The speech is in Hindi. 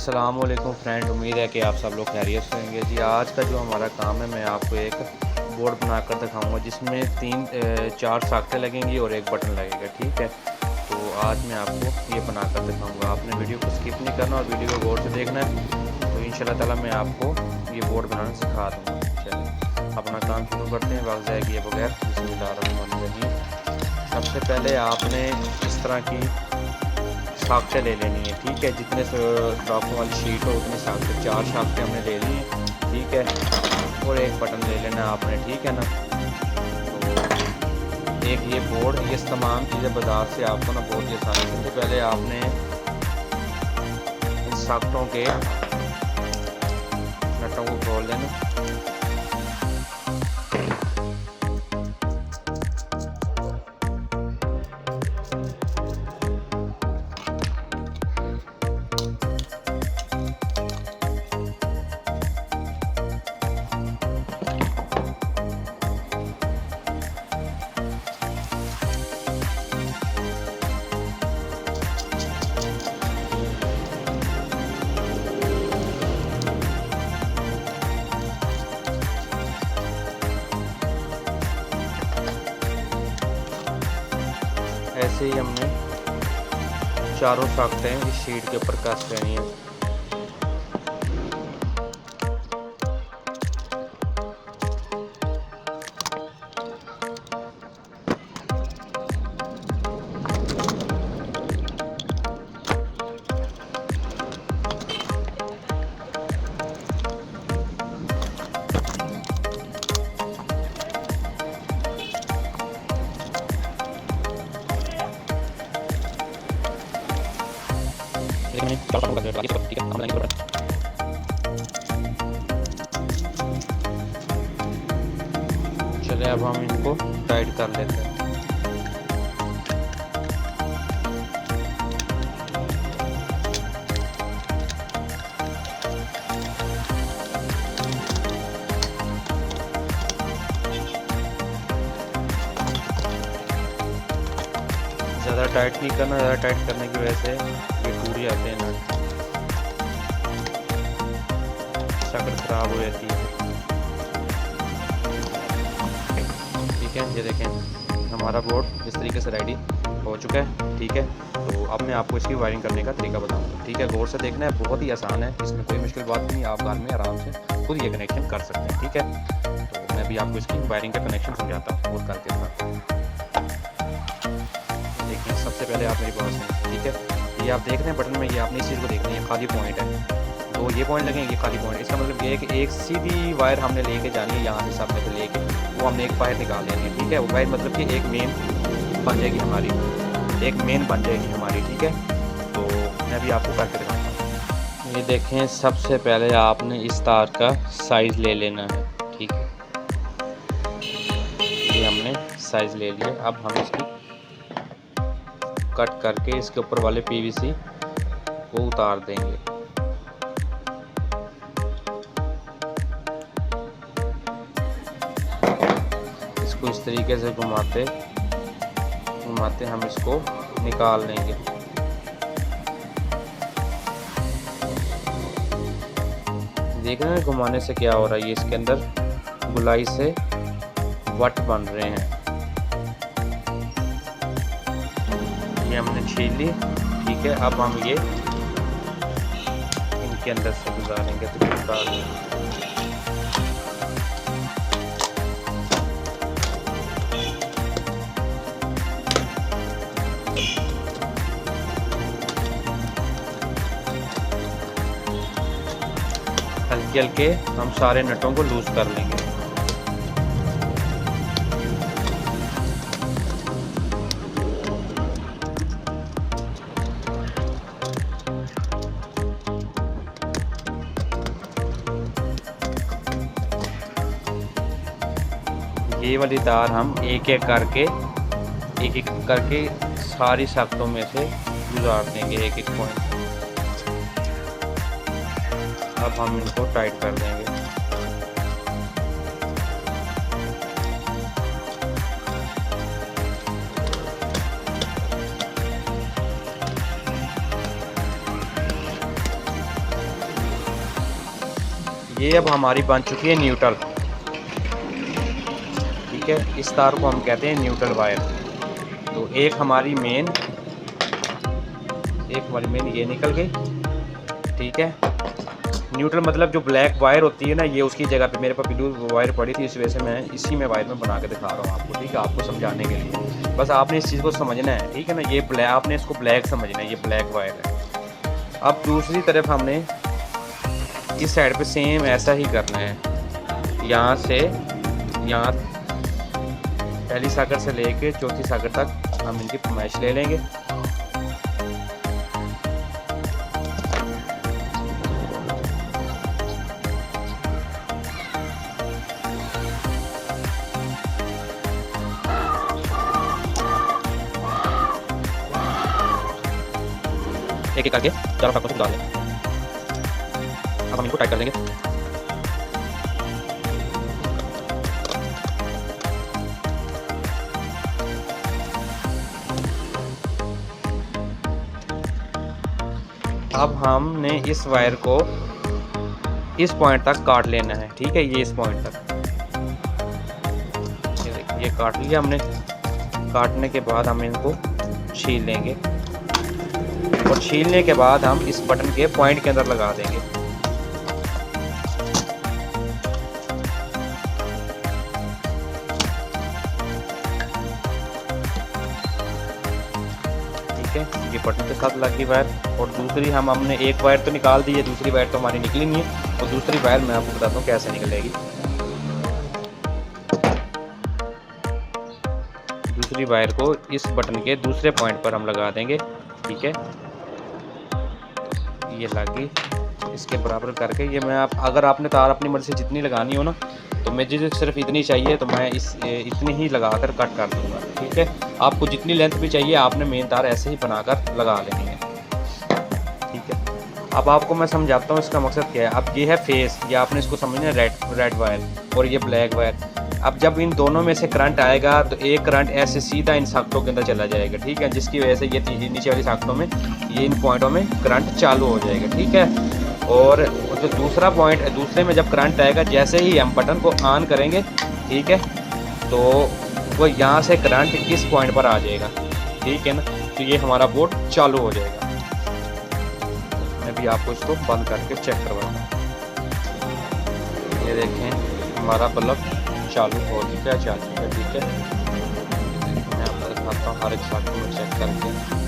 अस्सलाम वालेकुम फ्रेंड, उम्मीद है कि आप सब लोग खैरियत से होंगे। जी आज का जो हमारा काम है, मैं आपको एक बोर्ड बनाकर दिखाऊंगा जिसमें चार साख्तें लगेंगी और एक बटन लगेगा। ठीक है, तो आज मैं आपको ये बनाकर दिखाऊंगा। आपने वीडियो को स्किप नहीं करना और वीडियो को गौर से देखना है, तो इंशाल्लाह ताला मैं आपको ये बोर्ड बनाना सिखा दूँगा। चलिए अपना काम शुरू करते हैं, वक्त ज़ाया किए बगैर। बिस्मिल्लाहिर्रहमानिर्रहीम। सबसे पहले आपने इस तरह की साख्तें ले लेनी है। ठीक है, जितने डॉक्टर वाली शीट हो उतनी साख्तें, चार साख्तें हमने ले ली हैं। ठीक है, और एक बटन ले लेना आपने। ठीक है ना, तो एक ये बोर्ड, ये तमाम चीज़ें बाजार से आपको ना बहुत ही आसानी। सबसे पहले आपने इन साख्तों के नटों को खोल देना। ऐसे ही हमने चारों साख्तें इस शीट के ऊपर कस लेनी है। चलिए अब हम इनको टाइट कर लेते हैं। ज़्यादा टाइट नहीं करना, ज़्यादा टाइट करने की वजह से ये टूट जाते हैं नट, शक्ल खराब हो जाती है। ठीक है, ये देखें हमारा बोर्ड इस तरीके से रेडी हो चुका है। ठीक है, तो अब मैं आपको इसकी वायरिंग करने का तरीका बताऊंगा। ठीक है, गौर से देखना है, बहुत ही आसान है, इसमें कोई मुश्किल बात नहीं। आप घर में आराम से खुद ये कनेक्शन कर सकते हैं। ठीक है, तो मैं भी आपको इसकी वायरिंग का कनेक्शन समझाता हूँ खुद करके साथ। देखिए सबसे पहले आप मेरी बात सुनें। ठीक है, ये आप देख रहे हैं बटन में, ये आपने इस चीज़ को देखना है, ये खाली पॉइंट है। तो ये पॉइंट लगेंगे, ये खाली पॉइंट, इसका मतलब ये है कि एक सीधी वायर हमने लेके जानी है, यहाँ से सामने से लेके वो हमने एक वायर निकाल लेनी है। ठीक है, वो वायर मतलब कि एक मेन बन जाएगी हमारी, एक मेन बन जाएगी हमारी। ठीक है, तो मैं भी आपको करके दिखाऊंगा। ये देखें, सबसे पहले आपने इस तार का साइज़ ले लेना है। ठीक है, ये हमने साइज़ ले लिया। अब हम इसकी कट करके इसके ऊपर वाले पीवीसी को उतार देंगे। इसको इस तरीके से घुमाते घुमाते हम इसको निकाल लेंगे। देख रहे हैं घुमाने से क्या हो रहा है, ये इसके अंदर गुलाई से वट बन रहे हैं। ये हमने छील ली। ठीक है, अब हम ये इनके अंदर से गुजारेंगे तो निकाल लेंगे। हल्के हल्के हम सारे नटों को लूज कर लेंगे। ये वाली तार हम एक एक करके सारी साख्तों में से गुजार देंगे, एक एक पॉइंट। अब हम इनको टाइट कर देंगे। ये अब हमारी बन चुकी है न्यूट्रल। ठीक है, इस तार को हम कहते हैं न्यूट्रल वायर। तो एक हमारी मेन ये निकल गई। ठीक है, न्यूट्रल मतलब जो ब्लैक वायर होती है ना, ये उसकी जगह पे मेरे पास ब्लू वायर पड़ी थी, इस वजह से मैं इसी में वायर में बना के दिखा रहा हूँ आपको। ठीक है, आपको समझाने के लिए बस आपने इस चीज़ को समझना है। ठीक है ना, ये ब्लैक, आपने इसको ब्लैक समझना है, ये ब्लैक वायर है। अब दूसरी तरफ हमने इस साइड पे सेम ऐसा ही करना है। यहाँ से यहाँ पहली साकर से लेके चौथी साकर तक हम इनकी फरमाइश ले लेंगे। एक एक करके चारों साकों से डाल दें। अब हम इनको टाइट कर देंगे। अब हमने इस वायर को इस पॉइंट तक काट लेना है। ठीक है, ये इस पॉइंट तक, ये देखिए, ये काट लिया हमने। काटने के बाद हम इनको छील लेंगे और छीलने के बाद हम इस बटन के पॉइंट के अंदर लगा देंगे। ठीक है, ये बटन के साथ लगी वायर। और दूसरी हमने एक वायर तो निकाल दी है, दूसरी वायर तो हमारी निकली नहीं है। और दूसरी वायर मैं आपको बताता हूँ कैसे निकलेगी। दूसरी वायर को इस बटन के दूसरे पॉइंट पर हम लगा देंगे। ठीक है, ये लगी, इसके बराबर करके ये मैं अगर आपने तार अपनी मर्जी से जितनी लगानी हो ना, तो मुझे सिर्फ इतनी चाहिए तो मैं इतनी ही लगाकर कट कर दूंगा। ठीक है, आपको जितनी लेंथ भी चाहिए आपने मेन तार ऐसे ही बनाकर लगा लेनी है। ठीक है, अब आपको मैं समझाता हूँ इसका मकसद क्या है। अब ये है फेस, ये आपने इसको समझना है, रेड वायर और ये ब्लैक वायर। अब जब इन दोनों में से करंट आएगा तो एक करंट ऐसे सीधा इन साख्तों के अंदर चला जाएगा। ठीक है, जिसकी वजह से ये नीचे वाली साख्तों में, ये इन पॉइंटों में करंट चालू हो जाएगा। ठीक है, और जो दूसरा पॉइंट है, दूसरे में जब करंट आएगा, जैसे ही हम बटन को ऑन करेंगे, ठीक है, तो वो यहाँ से करंट इस पॉइंट पर आ जाएगा। ठीक है ना, तो ये हमारा बोर्ड चालू हो जाएगा। मैं भी आपको इसको बंद करके चेक करवाऊँगा। ये देखें, हमारा बल्ब चालू हो चुका है। ठीक है, मैं आपको दिखाता हूँ हर एक साथ में चेक करके।